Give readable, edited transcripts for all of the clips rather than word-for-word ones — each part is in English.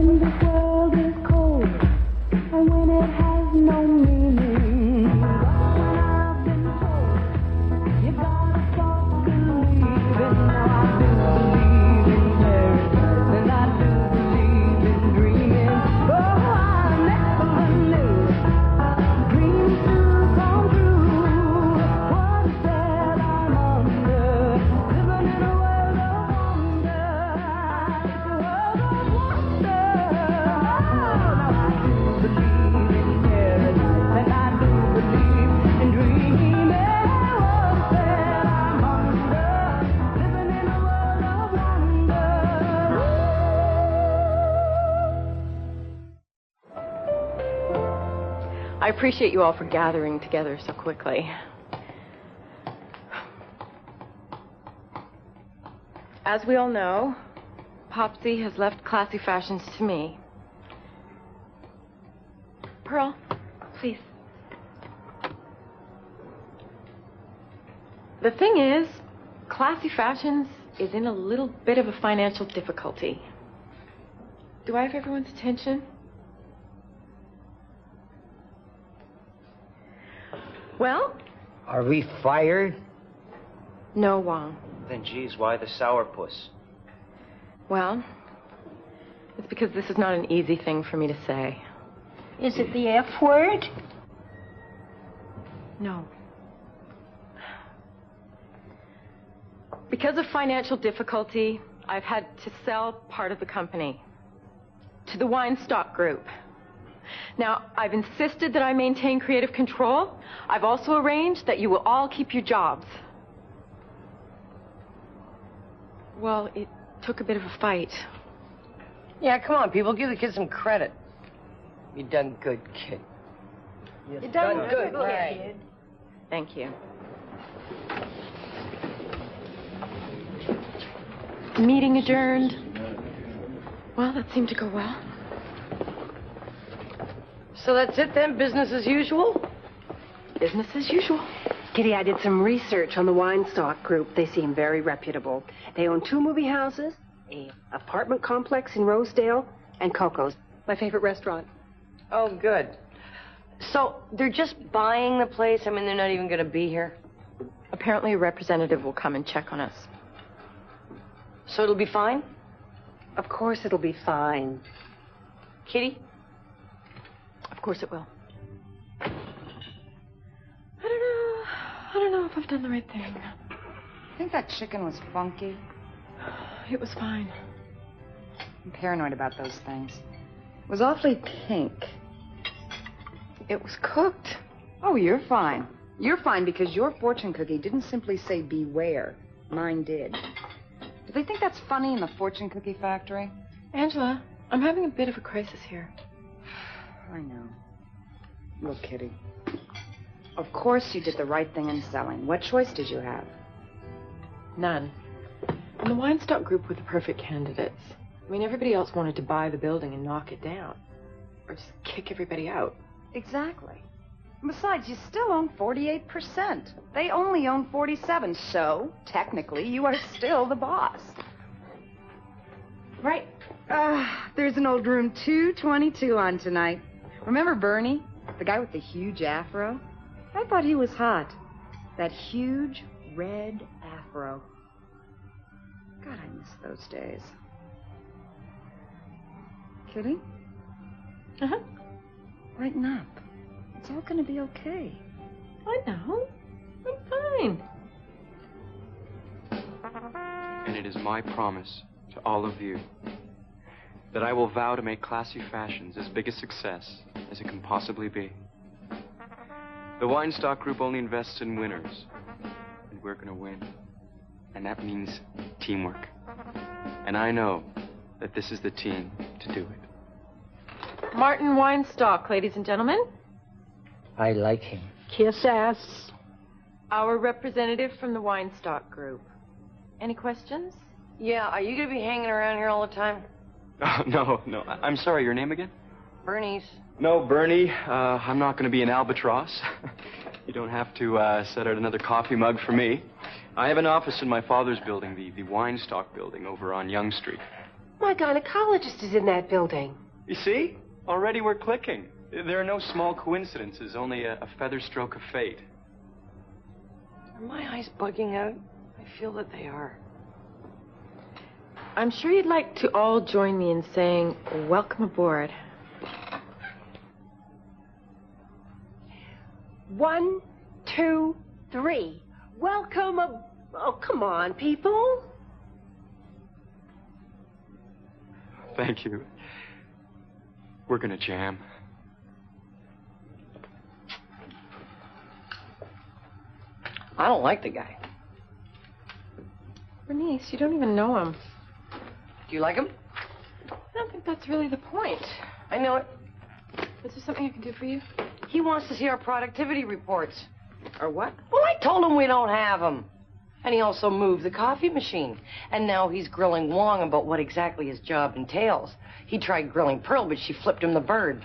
when this world is cold and when it has no meaning. But when I've been told you gotta start believing, now I do believe in paradise and I do believe in dreaming. Oh, I never knew dreams do come true. One said I'm under, living in a world of wonder. It's a world of wonder. Oh, now I do believe in paradise and I do believe in dreaming. One said I'm under, living in a world of wonder. I appreciate you all for gathering together so quickly. As we all know, Popsy has left classy fashions to me. Pearl, please. The thing is, classy fashions is in a little bit of a financial difficulty. Do I have everyone's attention? Well? Are we fired? No, Wong. Then, geez, why the sourpuss? Well, it's because this is not an easy thing for me to say. Is it the F word? No. Because of financial difficulty, I've had to sell part of the company to the Wine Stock Group. Now, I've insisted that I maintain creative control. I've also arranged that you will all keep your jobs. Well, it took a bit of a fight. Yeah, come on, people. Give the kid some credit. You done good, kid. You done good, right? Thank you. Meeting adjourned. Well, that seemed to go well. So that's it then? Business as usual? Business as usual. Kitty, I did some research on the Wine Stock Group. They seem very reputable. They own 2 movie houses, an apartment complex in Rosedale, and Coco's, my favorite restaurant. Oh, good. So they're just buying the place? I mean, they're not even going to be here? Apparently a representative will come and check on us. So it'll be fine? Of course it'll be fine. Kitty? Of course it will. I don't know if I've done the right thing. I think that chicken was funky. It was fine. I'm paranoid about those things. It was awfully pink. It was cooked. Oh, you're fine. You're fine because your fortune cookie didn't simply say beware. Mine did. Do they think that's funny in the fortune cookie factory? Angela, I'm having a bit of a crisis here. I know. Look, Kitty. Of course you did the right thing in selling. What choice did you have? None. And the Wine Stock Group were the perfect candidates. I mean, everybody else wanted to buy the building and knock it down. Or just kick everybody out. Exactly. Besides, you still own 48%. They only own 47%, so technically you are still the boss. Right. There's an old room 222 on tonight. Remember Bernie? The guy with the huge afro? I thought he was hot. That huge red afro. God, I miss those days. Kitty? Uh-huh. Lighten up. It's all gonna be okay. I know. I'm fine. And it is my promise to all of you that I will vow to make Classy Fashions as big a success as it can possibly be. The Wine Stock Group only invests in winners, and we're gonna win. And that means teamwork. And I know that this is the team to do it. Martin Weinstock, ladies and gentlemen. I like him. Kiss ass. Our representative from the Weinstock Group. Any questions? Yeah, are you going to be hanging around here all the time? Oh, no. I'm sorry, your name again? Bernie's. No, Bernie, I'm not going to be an albatross. You don't have to set out another coffee mug for me. I have an office in my father's building, the Weinstock building over on Yonge Street. My gynecologist is in that building. You see? Already we're clicking. There are no small coincidences, only a feather stroke of fate. Are my eyes bugging out? I feel that they are. I'm sure you'd like to all join me in saying, welcome aboard. 1, 2, 3. Welcome. Oh, come on, people. Thank you. We're gonna jam. I don't like the guy. Bernice, you don't even know him. Do you like him? I don't think that's really the point. I know it. Is there something I can do for you? He wants to see our productivity reports. Or what? Well, I told him we don't have them. And he also moved the coffee machine. And now he's grilling Wong about what exactly his job entails. He tried grilling Pearl, but she flipped him the bird.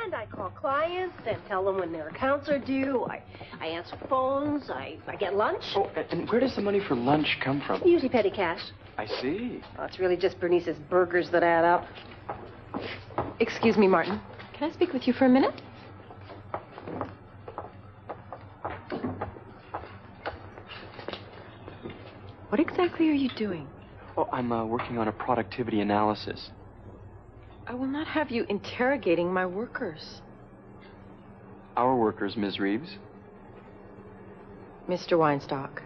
And I call clients and tell them when their accounts are due. I answer phones. I get lunch. Oh, and where does the money for lunch come from? Usually petty cash. I see. Oh, it's really just Bernice's burgers that add up. Excuse me, Martin. Can I speak with you for a minute? What exactly are you doing? Oh, I'm working on a productivity analysis. I will not have you interrogating my workers. Our workers, Ms. Reeves. Mr. Weinstock,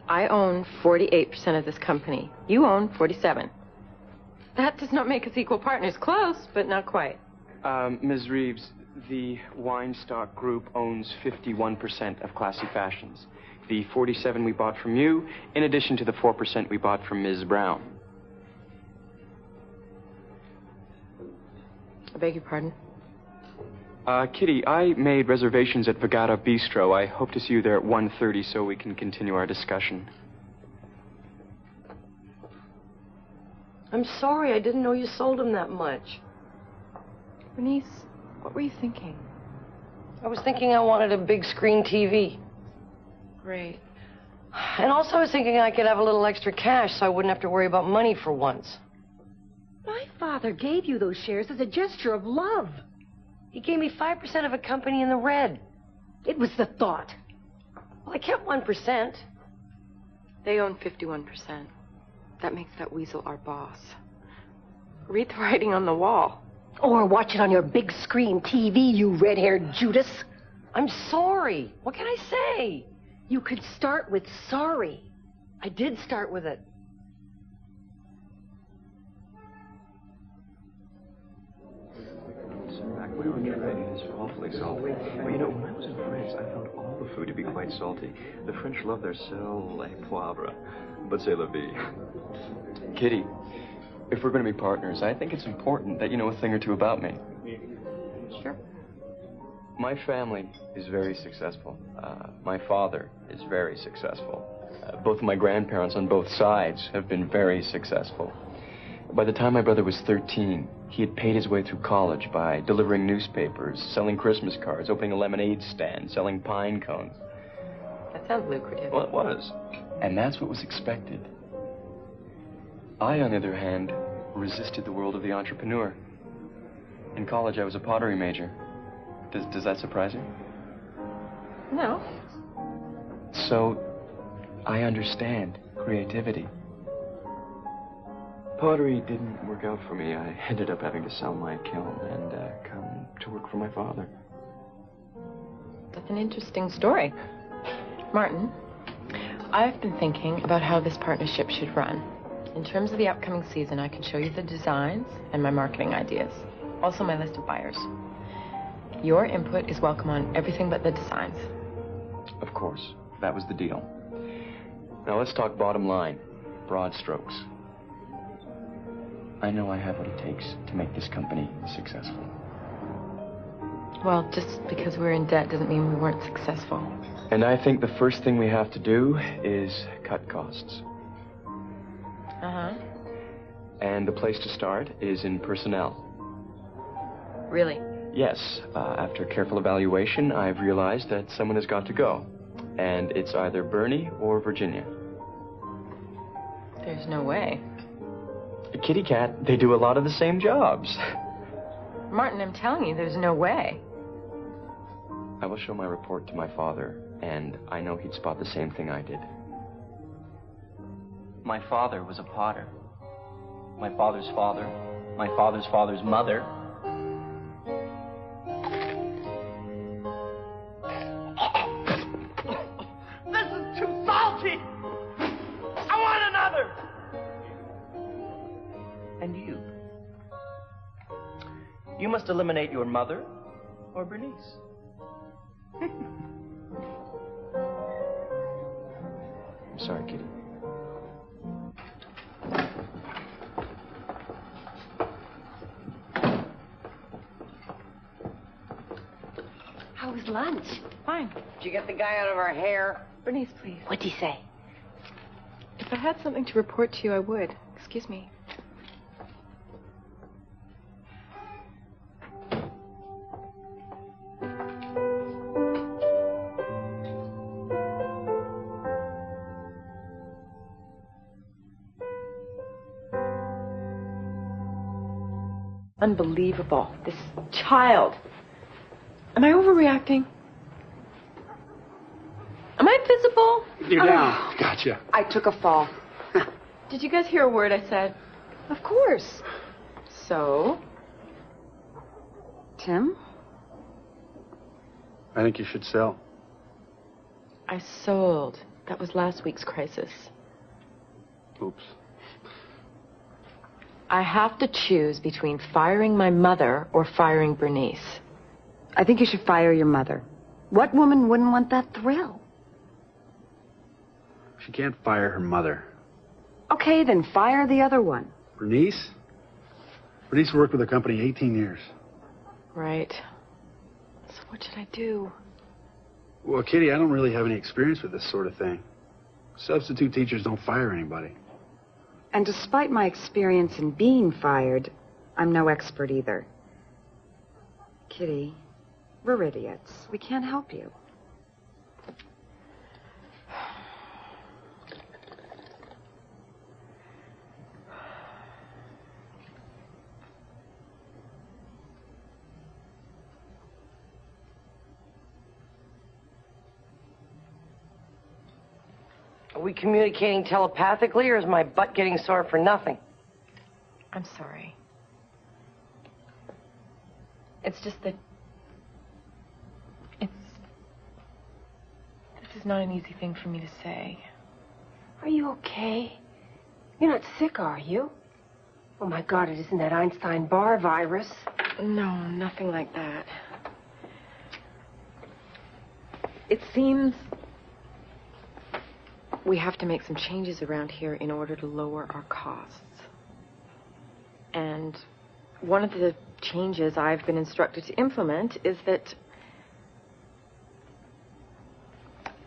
I own 48% of this company. You own 47. That does not make us equal partners. Close, but not quite. Ms. Reeves, the Weinstock Group owns 51% of Classy Fashions. The 47 we bought from you, in addition to the 4% we bought from Ms. Brown. I beg your pardon? Kitty, I made reservations at Vegata Bistro. I hope to see you there at 1:30 so we can continue our discussion. I'm sorry, I didn't know you sold him that much. Bernice, what were you thinking? I was thinking I wanted a big screen TV. Great. And also I was thinking I could have a little extra cash so I wouldn't have to worry about money for once. My father gave you those shares as a gesture of love. He gave me 5% of a company in the red. It was the thought. Well, I kept 1%. They own 51%. That makes that weasel our boss. Read the writing on the wall. Or watch it on your big screen TV, you red-haired Judas. I'm sorry. What can I say? You could start with sorry. I did start with it. It's awfully salty. Well, you know, when I was in France, I found all the food to be quite salty. The French love their sel et poivre, but c'est la vie. Kitty, if we're going to be partners, I think it's important that you know a thing or two about me. Sure. My family is very successful. My father is very successful. Both of my grandparents on both sides have been very successful. By the time my brother was 13, he had paid his way through college by delivering newspapers, selling Christmas cards, opening a lemonade stand, selling pine cones. That sounds lucrative. Well, it was. And that's what was expected. I, on the other hand, resisted the world of the entrepreneur. In college, I was a pottery major. Does that surprise you? No. So, I understand creativity. Pottery didn't work out for me. I ended up having to sell my kiln and come to work for my father. That's an interesting story. Martin, I've been thinking about how this partnership should run. In terms of the upcoming season, I can show you the designs and my marketing ideas. Also my list of buyers. Your input is welcome on everything but the designs. Of course. That was the deal. Now let's talk bottom line. Broad strokes. I know I have what it takes to make this company successful. Well, just because we're in debt doesn't mean we weren't successful. And I think the first thing we have to do is cut costs. Uh-huh. And the place to start is in personnel. Really? Yes. After careful evaluation, I've realized that someone has got to go. And it's either Bernie or Virginia. There's no way. Kitty Cat, they do a lot of the same jobs. Martin, I'm telling you, there's no way. I will show my report to my father, and I know he'd spot the same thing I did. My father was a potter. My father's father, my father's father's mother. This is too salty! I want another! And you? You must eliminate your mother or Bernice. I'm sorry, Kitty. How was lunch? Fine. Did you get the guy out of our hair? Bernice, please. What'd he say? If I had something to report to you, I would. Excuse me. Unbelievable. This child. Am I overreacting? Am I visible? You're down. Gotcha. I took a fall. Did you guys hear a word I said? Of course. So? Tim? I think you should sell. I sold. That was last week's crisis. Oops. I have to choose between firing my mother or firing Bernice. I think you should fire your mother. What woman wouldn't want that thrill? She can't fire her mother. Okay, then fire the other one. Bernice? Bernice worked with the company 18 years. Right. So what should I do? Well, Kitty, I don't really have any experience with this sort of thing. Substitute teachers don't fire anybody. And despite my experience in being fired, I'm no expert either. Kitty, we're idiots. We can't help you. Are we communicating telepathically, or is my butt getting sore for nothing? I'm sorry. It's just that... This is not an easy thing for me to say. Are you okay? You're not sick, are you? Oh, my God, it isn't that Einstein-Barr virus. No, nothing like that. It seems we have to make some changes around here in order to lower our costs. And one of the changes I've been instructed to implement is that...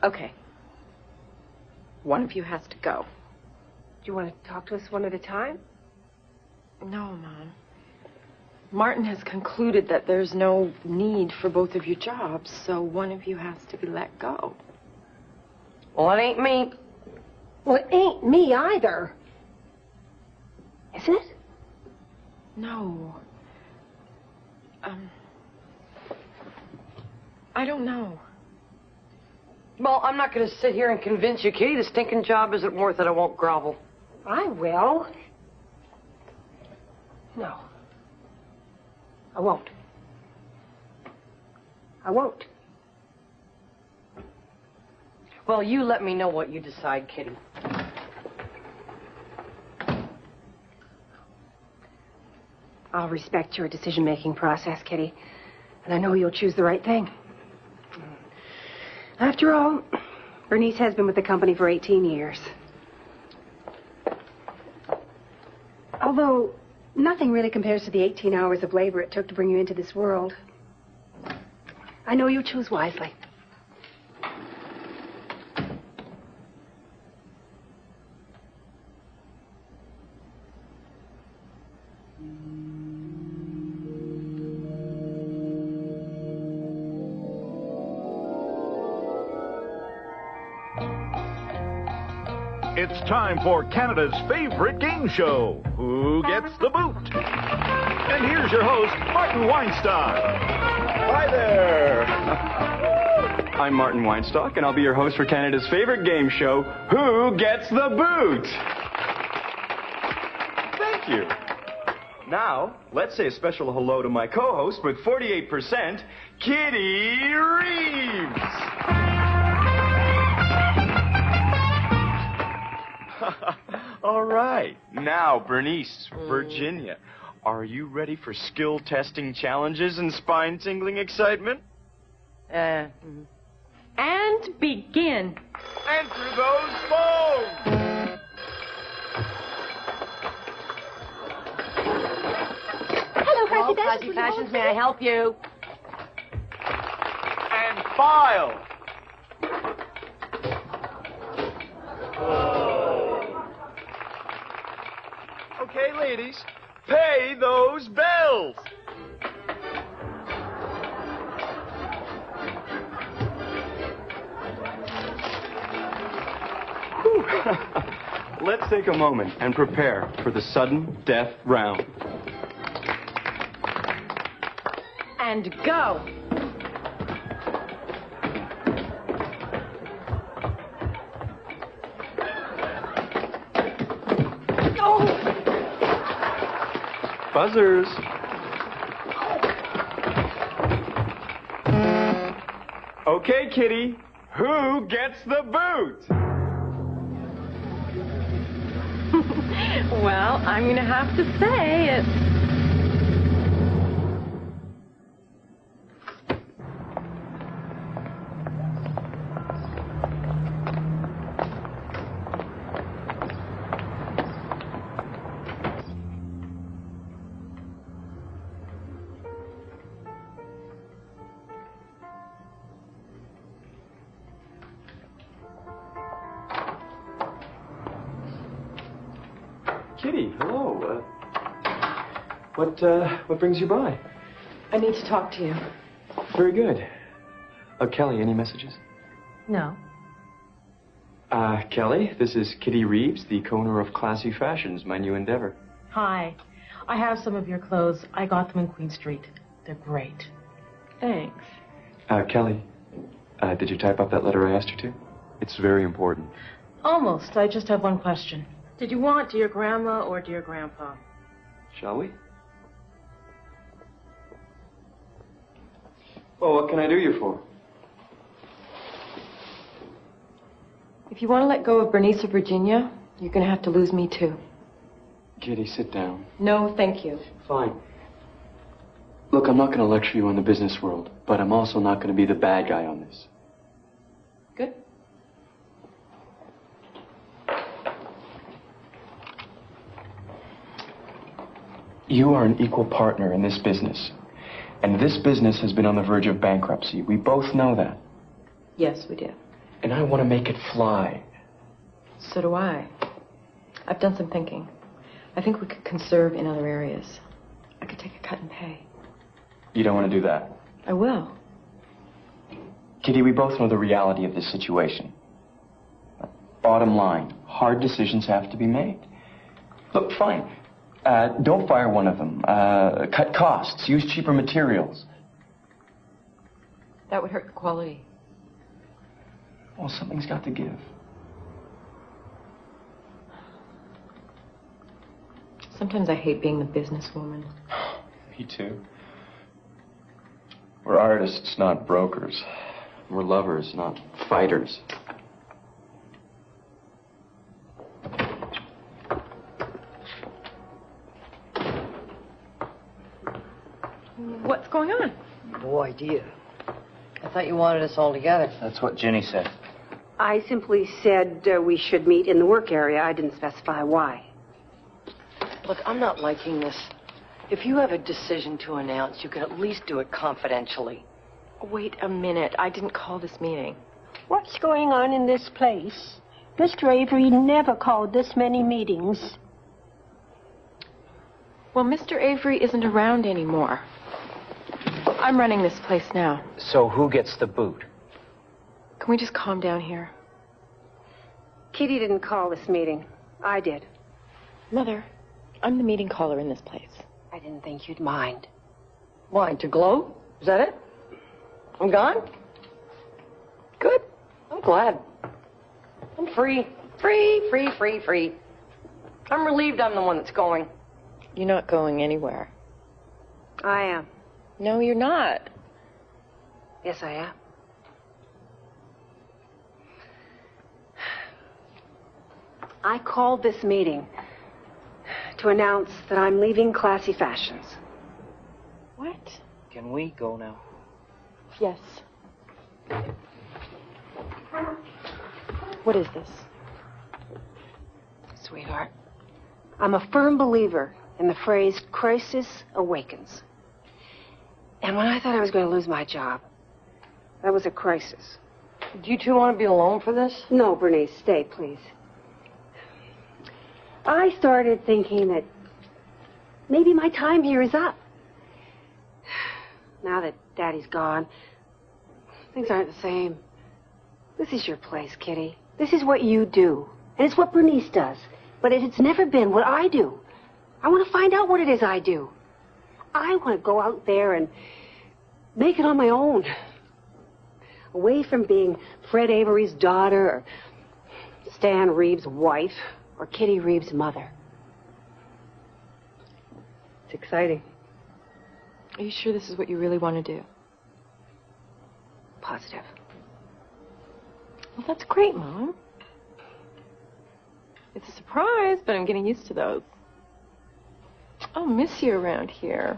Okay. One of you has to go. Do you want to talk to us one at a time? No, Mom. Martin has concluded that there's no need for both of your jobs, so one of you has to be let go. Well, it ain't me. Well, it ain't me either. Is it? No. I don't know. Well, I'm not going to sit here and convince you, Kitty. The stinking job isn't worth it. I won't grovel. I will. No. I won't. I won't. Well, you let me know what you decide, Kitty. I'll respect your decision-making process, Kitty. And I know you'll choose the right thing. After all, Bernice has been with the company for 18 years. Although, nothing really compares to the 18 hours of labor it took to bring you into this world. I know you'll choose wisely. It's time for Canada's favorite game show, Who Gets the Boot? And here's your host, Martin Weinstock. Hi there. I'm Martin Weinstock, and I'll be your host for Canada's favorite game show, Who Gets the Boot? Thank you. Now, let's say a special hello to my co-host with 48%, Kitty Reeves. All right. Now, Bernice, Virginia, are you ready for skill testing challenges and spine-tingling excitement? And begin. Answer those phones! Hello, Classy Fashions, may I help you? And file! Okay, ladies, pay those bills! Let's take a moment and prepare for the sudden death round. And go. Buzzers. Okay, Kitty, who gets the boot? Well, I'm going to have to say it's... Kitty, hello. What brings you by? I need to talk to you. Very good. Kelly, any messages? No. Kelly, this is Kitty Reeves, the co-owner of Classy Fashions, my new endeavor. Hi. I have some of your clothes. I got them in Queen Street. They're great. Thanks. Kelly, did you type up that letter I asked you to? It's very important. Almost. I just have one question. Did you want dear grandma or dear grandpa? Shall we? Well, what can I do you for? If you want to let go of Bernice or Virginia, you're going to have to lose me too. Kitty, sit down. No, thank you. Fine. Look, I'm not going to lecture you on the business world, but I'm also not going to be the bad guy on this. Good. You are an equal partner in this business. And this business has been on the verge of bankruptcy. We both know that. Yes, we do. And I want to make it fly. So do I. I've done some thinking. I think we could conserve in other areas. I could take a cut in pay. You don't want to do that? I will. Kitty, we both know the reality of this situation. Bottom line, hard decisions have to be made. Look, fine. Don't fire one of them. Cut costs. Use cheaper materials. That would hurt the quality. Well, something's got to give. Sometimes I hate being the businesswoman. Me too. We're artists, not brokers. We're lovers, not fighters. What's going on? No idea. I thought you wanted us all together. That's what Jenny said. I simply said we should meet in the work area. I didn't specify why. Look, I'm not liking this. If you have a decision to announce, you can at least do it confidentially. Wait a minute. I didn't call this meeting. What's going on in this place? Mr. Avery never called this many meetings. Well, Mr. Avery isn't around anymore. I'm running this place now. So who gets the boot? Can we just calm down here? Kitty didn't call this meeting. I did. Mother, I'm the meeting caller in this place. I didn't think you'd mind. Why, to glow? Is that it? I'm gone? Good. I'm glad. I'm free. Free. I'm relieved I'm the one that's going. You're not going anywhere. I am. No, you're not. Yes, I am. I called this meeting to announce that I'm leaving Classy Fashions. What? Can we go now? Yes. What is this? Sweetheart, I'm a firm believer in the phrase crisis awakens. And when I thought I was going to lose my job, that was a crisis. Do you two want to be alone for this? No, Bernice, stay, please. I started thinking that maybe my time here is up. Now that Daddy's gone, things aren't the same. This is your place, Kitty. This is what you do. And it's what Bernice does. But it's never been what I do. I want to find out what it is I do. I want to go out there and make it on my own. Away from being Fred Avery's daughter or Stan Reeves' wife or Kitty Reeves' mother. It's exciting. Are you sure this is what you really want to do? Positive. Well, that's great, Mom. It's a surprise, but I'm getting used to those. I'll miss you around here.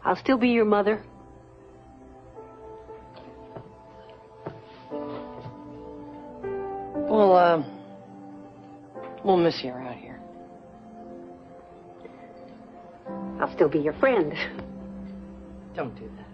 I'll still be your mother. Well, we'll miss you around here. I'll still be your friend. Don't do that.